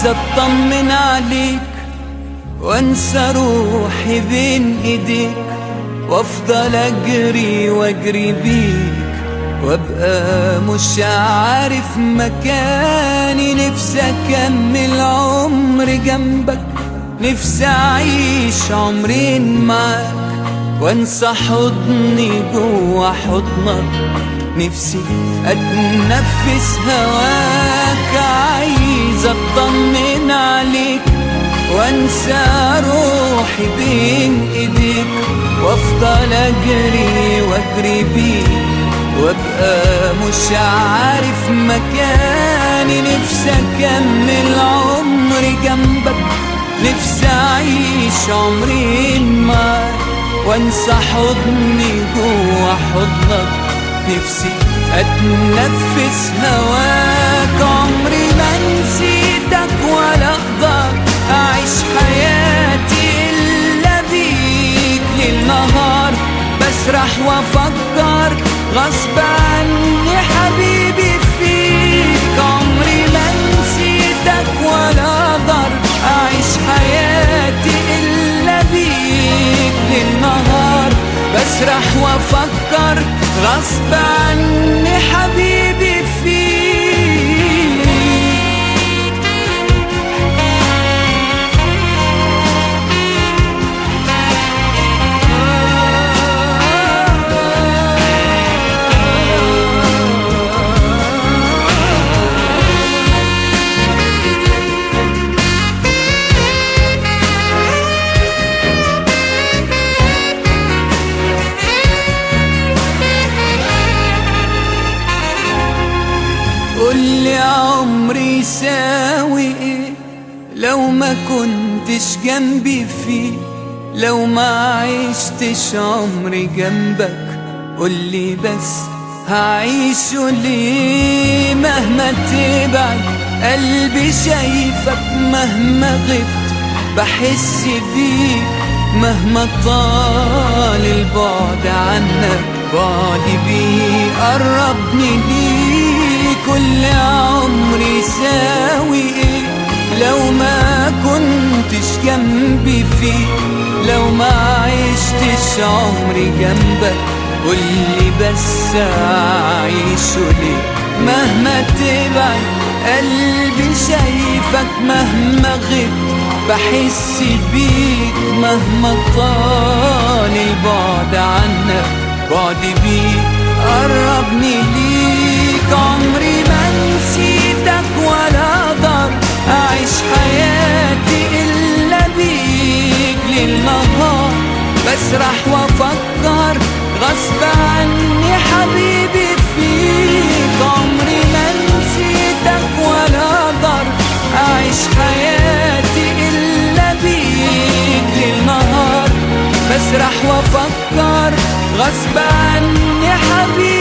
عايز اطمن عليك وانسى روحي بين ايديك، وافضل اجري واجري بيك وابقى مش عارف مكاني. نفسي اكمل عمر جنبك، نفسي اعيش عمرين معاك وانسى حضني جوا حضنك. نفسي اتنفس هواك، عايز اطمن عليك وانسى روحي بين ايديك، وافضل اجري واجري بيك وابقى مش عارف مكاني. نفسي اكمل عمري جنبك، نفسي اعيش عمرين معاك وانسى حضني جوا حضنك. نفسي اتنفس هواك، عمري ما نسيتك ولا اقدر اعيش حياتي الا بيك. ليل نهار بسرح وافكر غصب عني حبيبي فيك. عمري ما نسيتك ولا اقدر اعيش حياتي الا بيك. ليل نهار بسرح وافكر غصب عني حبيبي فيك. قولي عمري يساوي ايه لو ما كنتش جنبي فيه، لو ما عشتش عمري جنبك. قولي بس هعيشه ليه مهما تبعد قلبي شايفك، مهما غبت بحس بيك، مهما طال البعد عنك بعدي بيه قربني ليك. كل عمري يساوي ايه لو ما كنتش جنبي فيه، لو ما عشتش عمري جنبك. قولي بس اعيشه ليه مهما تبعد قلبي شايفك، مهما غبت بحس بيك، مهما طال البعد عنك بعدي بيك قربني ليك. عمري ما نسيتك ولا اقدر اعيش حياتي الا بيك. ليل نهار بسرح وافكر غصب عني حبيبي فيك. عمري ما نسيتك ولا اقدر اعيش حياتي الا بيك. ليل نهار بسرح وافكر غصب عني حبيبي